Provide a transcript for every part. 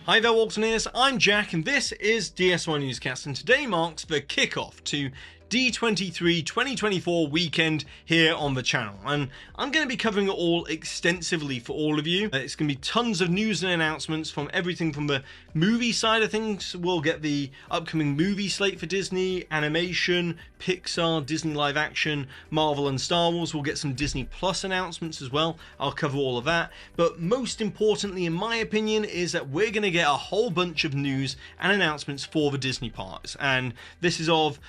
Hi there Waltineers, I'm Jack and this is DSNY Newscast, and today marks the kickoff to D23 2024 weekend here on the channel, and I'm going to be covering it all extensively for all of you. It's going to be tons of news and announcements from everything from the movie side of things. We'll get the upcoming movie slate for Disney, animation, Pixar, Disney live action, Marvel and Star Wars. We'll get some Disney Plus announcements as well. I'll cover all of that, but most importantly in my opinion is that we're going to get a whole bunch of news and announcements for the Disney parks, and this is of,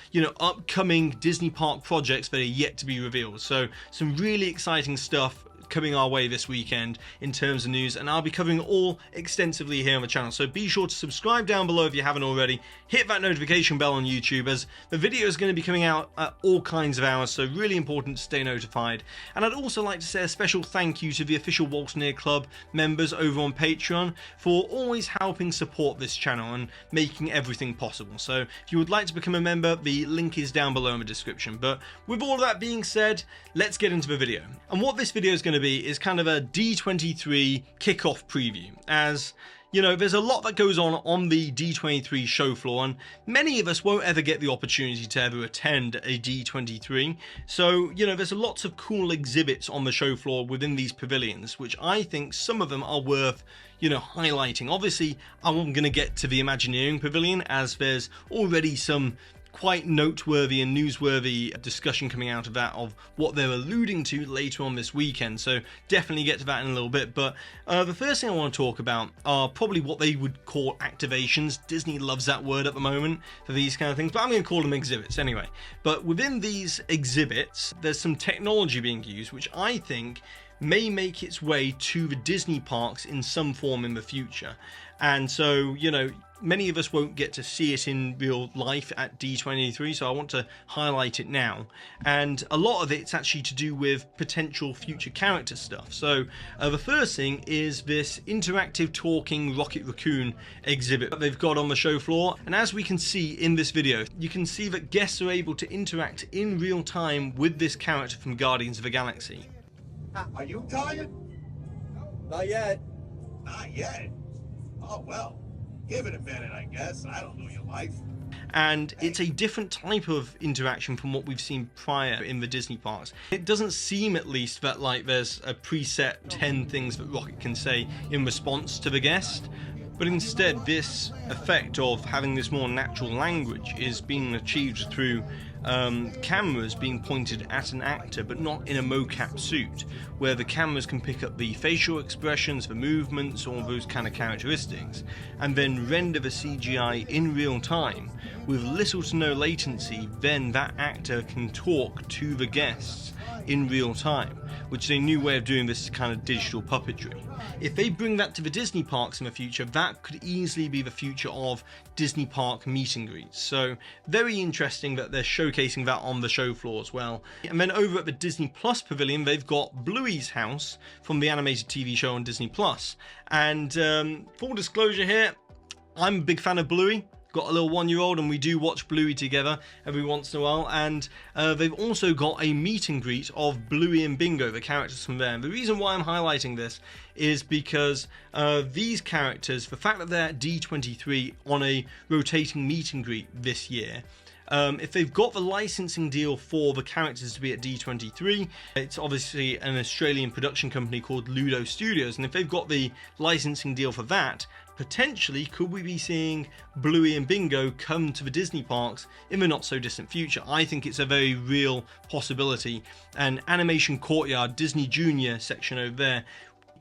upcoming Disney park projects that are yet to be revealed. So some really exciting stuff coming our way this weekend in terms of news, and I'll be covering it all extensively here on the channel. So be sure to subscribe down below if you haven't already. Hit that notification bell on YouTube, as the video is going to be coming out at all kinds of hours, so really important to stay notified. And I'd also like to say a special thank you to the official Waltineer Club members over on Patreon for always helping support this channel and making everything possible. So if you would like to become a member, the link is down below in the description. But with all of that being said, let's get into the video. And what this video is going to be is kind of a D23 kickoff preview. As there's a lot that goes on the D23 show floor, and many of us won't ever get the opportunity to ever attend a D23. So, there's lots of cool exhibits on the show floor within these pavilions, which I think some of them are worth, highlighting. Obviously, I'm going to get to the Imagineering pavilion, as there's already some quite noteworthy and newsworthy discussion coming out of that, of what they're alluding to later on this weekend. So definitely get to that in a little bit. But the first thing I want to talk about are probably what they would call activations. Disney loves that word at the moment for these kind of things, but I'm going to call them exhibits anyway. But within these exhibits, there's some technology being used, which I think may make its way to the Disney parks in some form in the future. And so, many of us won't get to see it in real life at D23, so I want to highlight it now. And a lot of it's actually to do with potential future character stuff. So the first thing is this interactive talking Rocket Raccoon exhibit that they've got on the show floor. And as we can see in this video, you can see that guests are able to interact in real time with this character from Guardians of the Galaxy. Are you tired? Not yet. Not yet? Oh, well, give it a minute, I guess. I don't know your life. And it's a different type of interaction from what we've seen prior in the Disney parks. It doesn't seem, at least, that there's a preset 10 things that Rocket can say in response to the guest. But instead, this effect of having this more natural language is being achieved through cameras being pointed at an actor, but not in a mocap suit, where the cameras can pick up the facial expressions, the movements, all those kind of characteristics, and then render the CGI in real time with little to no latency. Then that actor can talk to the guests in real time, which is a new way of doing this kind of digital puppetry. If they bring that to the Disney parks in the future, that could easily be the future of Disney park meet and greets. So very interesting that they're showcasing that on the show floor as well. And then over at the Disney Plus pavilion, they've got Bluey's house from the animated TV show on Disney Plus. And full disclosure here, I'm a big fan of Bluey. Got a little 1-year-old, and we do watch Bluey together every once in a while. And they've also got a meet and greet of Bluey and Bingo, the characters from there. And the reason why I'm highlighting this is because these characters, the fact that they're at D23 on a rotating meet and greet this year, if they've got the licensing deal for the characters to be at D23, it's obviously an Australian production company called Ludo Studios, and if they've got the licensing deal for that, potentially could we be seeing Bluey and Bingo come to the Disney parks in the not so distant future? I think it's a very real possibility. An animation courtyard, Disney Junior section over there,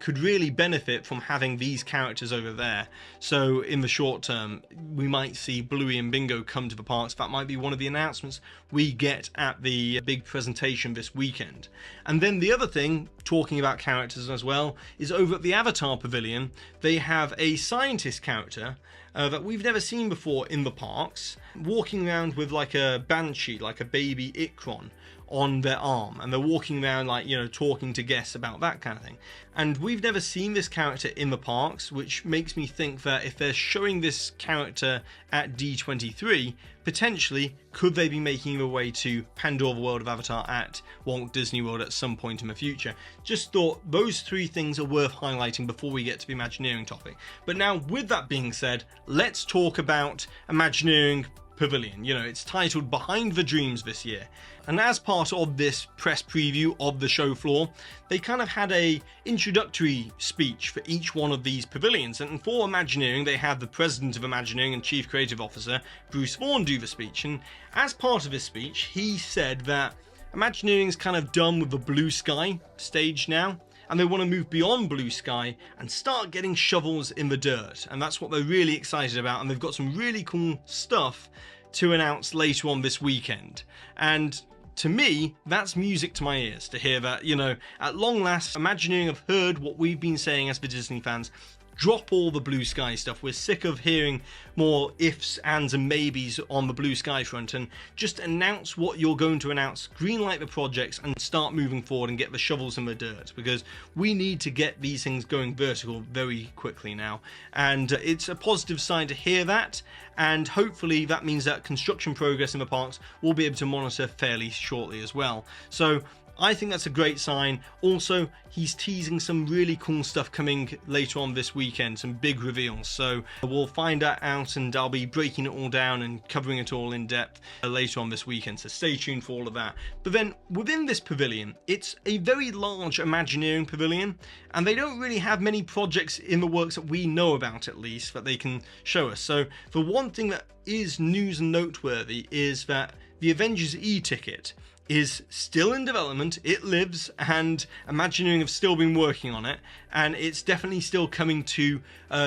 could really benefit from having these characters over there. So in the short term, we might see Bluey and Bingo come to the parks. That might be one of the announcements we get at the big presentation this weekend. And then the other thing, talking about characters as well, is over at the Avatar Pavilion, they have a scientist character that we've never seen before in the parks, walking around with like a banshee, like a baby Ikron on their arm, and they're walking around like, you know, talking to guests about that kind of thing. And we've never seen this character in the parks, which makes me think that if they're showing this character at D23, potentially could they be making their way to Pandora World of Avatar at Walt Disney World at some point in the future? Just thought those three things are worth highlighting before we get to the Imagineering topic. But now, with that being said, let's talk about Imagineering Pavilion. You know, it's titled Behind the Dreams this year. And as part of this press preview of the show floor, they kind of had a introductory speech for each one of these pavilions. And for Imagineering, they had the president of Imagineering and chief creative officer, Bruce Vaughn, do the speech. And as part of his speech, he said that Imagineering's kind of done with the blue sky stage now, and they want to move beyond blue sky and start getting shovels in the dirt. And that's what they're really excited about, and they've got some really cool stuff to announce later on this weekend. And to me, that's music to my ears to hear that, you know, at long last, Imagineering have heard what we've been saying as the Disney fans. Drop all the blue sky stuff. We're sick of hearing more ifs, ands and maybes on the blue sky front, and just announce what you're going to announce, greenlight the projects and start moving forward and get the shovels in the dirt, because we need to get these things going vertical very quickly now. And it's a positive sign to hear that, and hopefully that means that construction progress in the parks we'll be able to monitor fairly shortly as well. So I think that's a great sign. Also, he's teasing some really cool stuff coming later on this weekend, some big reveals. So we'll find that out, and I'll be breaking it all down and covering it all in depth later on this weekend. So stay tuned for all of that. But then within this pavilion, it's a very large Imagineering pavilion, and they don't really have many projects in the works that we know about, at least, that they can show us. So the one thing that is news and noteworthy is that the Avengers e-ticket is still in development. It lives, and Imagineering have still been working on it, and it's definitely still coming to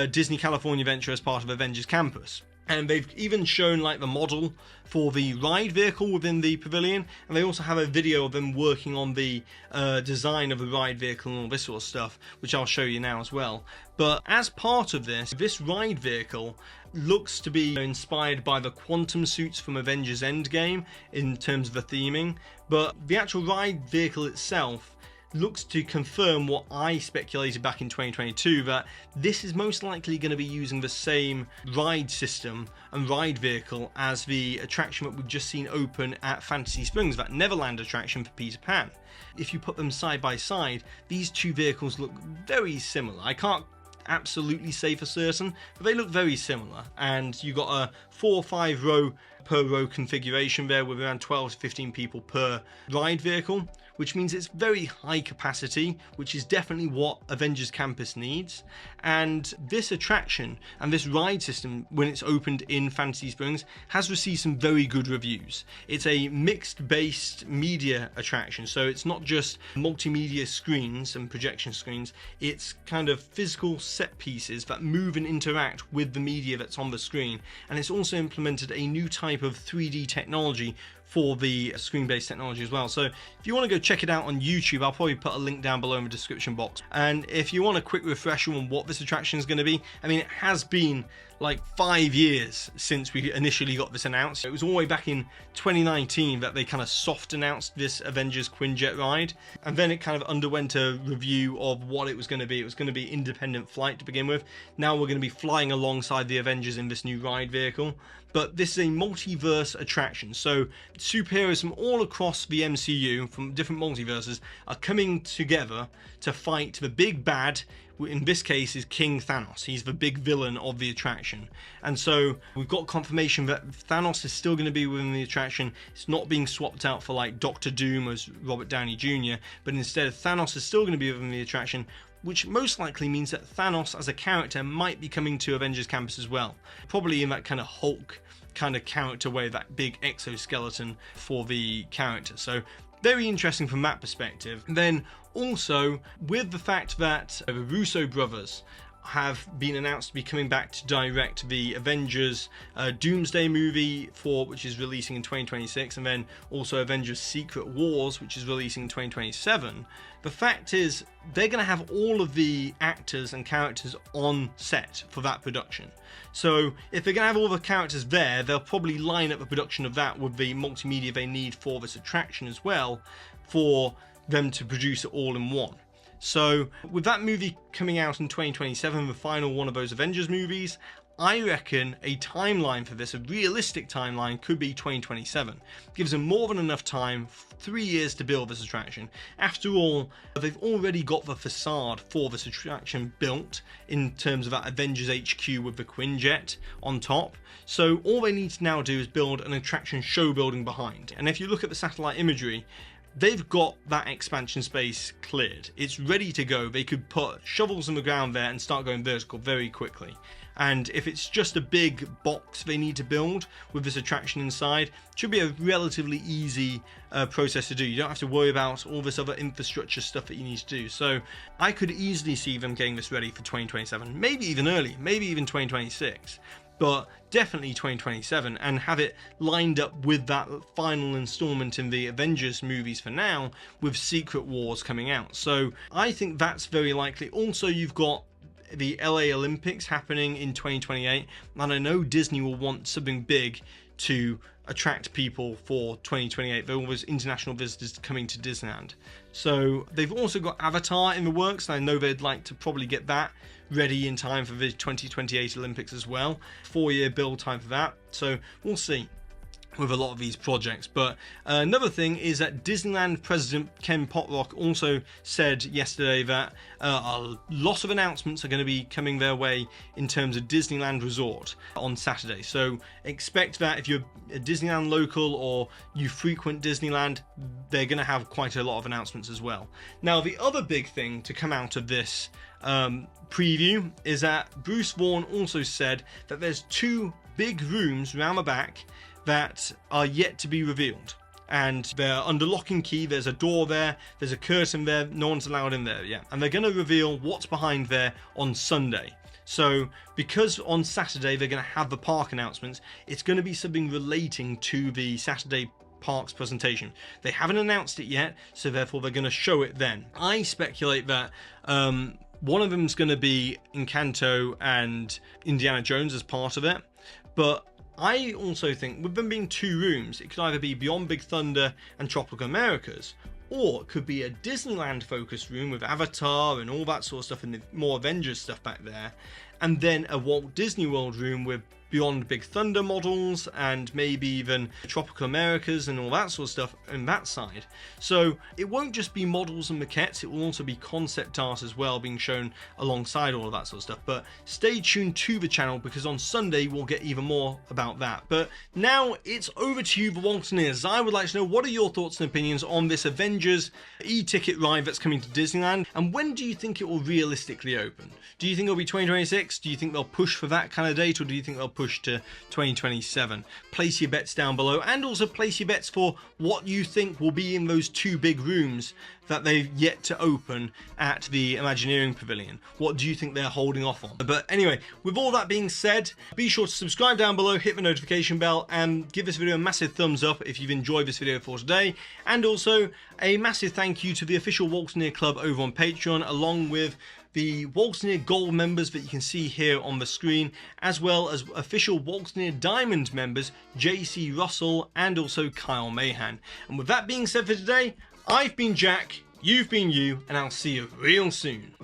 Disney California Adventure as part of Avengers Campus. And they've even shown like the model for the ride vehicle within the pavilion, and they also have a video of them working on the design of the ride vehicle and all this sort of stuff, which I'll show you now as well. But as part of this ride vehicle looks to be inspired by the quantum suits from Avengers Endgame in terms of the theming, but the actual ride vehicle itself looks to confirm what I speculated back in 2022, that this is most likely going to be using the same ride system and ride vehicle as the attraction that we've just seen open at Fantasy Springs, that Neverland attraction for Peter Pan. If you put them side by side, these two vehicles look very similar. I can't absolutely say for certain, but they look very similar. And you got a 4 or 5 row per row configuration there with around 12 to 15 people per ride vehicle, which means it's very high capacity, which is definitely what Avengers Campus needs. And this attraction and this ride system, when it's opened in Fantasy Springs, has received some very good reviews. It's a mixed based media attraction, so it's not just multimedia screens and projection screens, it's kind of physical set pieces that move and interact with the media that's on the screen. And it's also implemented a new type of 3D technology for the screen-based technology as well. So if you want to go check it out on YouTube, I'll probably put a link down below in the description box. And if you want a quick refresher on what this attraction is going to be, I mean, it has been like 5 years since we initially got this announced. It was all the way back in 2019 that they kind of soft announced this Avengers Quin-Jet ride, and then it kind of underwent a review of what it was going to be. It was going to be independent flight to begin with. Now we're going to be flying alongside the Avengers in this new ride vehicle. But this is a multiverse attraction, so superheroes from all across the MCU, from different multiverses, are coming together to fight the big bad. In this case is King Thanos. He's the big villain of the attraction. And so we've got confirmation that Thanos is still going to be within the attraction. It's not being swapped out for like Doctor Doom as Robert Downey Jr., but instead Thanos is still going to be within the attraction, which most likely means that Thanos as a character might be coming to Avengers Campus as well. Probably in that kind of Hulk kind of character way, that big exoskeleton for the character. So very interesting from that perspective. And then also with the fact that the Russo brothers have been announced to be coming back to direct the Avengers Doomsday movie, which is releasing in 2026, and then also Avengers Secret Wars, which is releasing in 2027. The fact is, they're going to have all of the actors and characters on set for that production. So if they're going to have all the characters there, they'll probably line up the production of that with the multimedia they need for this attraction as well, for them to produce it all in one. So with that movie coming out in 2027, the final one of those Avengers movies, I reckon a timeline for this, a realistic timeline, could be 2027. Gives them more than enough time, 3 years to build this attraction. After all, they've already got the facade for this attraction built in terms of that Avengers HQ with the Quin-Jet on top. So all they need to now do is build an attraction show building behind. And if you look at the satellite imagery, they've got that expansion space cleared. It's ready to go. They could put shovels in the ground there and start going vertical very quickly. And if it's just a big box they need to build with this attraction inside, it should be a relatively easy process to do. You don't have to worry about all this other infrastructure stuff that you need to do. So I could easily see them getting this ready for 2027, maybe even early, maybe even 2026. But definitely 2027, and have it lined up with that final installment in the Avengers movies for now, with Secret Wars coming out. So I think that's very likely. Also, you've got the LA Olympics happening in 2028, and I know Disney will want something big to attract people for 2028. There are always international visitors coming to Disneyland. So they've also got Avatar in the works, and I know they'd like to probably get that ready in time for the 2028 Olympics as well. 4-year build time for that. So we'll see with a lot of these projects. But another thing is that Disneyland President Ken Potrock also said yesterday that a lot of announcements are going to be coming their way in terms of Disneyland Resort on Saturday. So expect that if you're a Disneyland local or you frequent Disneyland, they're going to have quite a lot of announcements as well. Now, the other big thing to come out of this preview is that Bruce Vaughn also said that there's 2 big rooms around the back that are yet to be revealed, and they're under lock and key. There's a door there, there's a curtain there, no one's allowed in there yet, and they're going to reveal what's behind there on Sunday. So because on Saturday they're going to have the park announcements, it's going to be something relating to the Saturday parks presentation. They haven't announced it yet, so therefore they're going to show it then. I speculate that one of them is going to be Encanto and Indiana Jones as part of it, but I also think with them being 2 rooms, it could either be Beyond Big Thunder and Tropical Americas, or it could be a Disneyland focused room with Avatar and all that sort of stuff and the more Avengers stuff back there, and then a Walt Disney World room with Beyond Big Thunder models and maybe even Tropical Americas and all that sort of stuff on that side. So it won't just be models and maquettes, it will also be concept art as well being shown alongside all of that sort of stuff. But stay tuned to the channel, because on Sunday we'll get even more about that. But now it's over to you, the Waltineers. I would like to know, what are your thoughts and opinions on this Avengers e-ticket ride that's coming to Disneyland, and when do you think it will realistically open? Do you think it'll be 2026? Do you think they'll push for that kind of date, or do you think they'll push to 2027? Place your bets down below, and also place your bets for what you think will be in those 2 big rooms that they've yet to open at the Imagineering Pavilion. What do you think they're holding off on? But anyway, with all that being said, be sure to subscribe down below, hit the notification bell, and give this video a massive thumbs up if you've enjoyed this video for today. And also a massive thank you to the official Waltineer Club over on Patreon, along with the Waltineer Gold members that you can see here on the screen, as well as official Waltineer Diamond members JC Russell and also Kyle Mahan. And with that being said for today, I've been Jack, you've been you, and I'll see you real soon.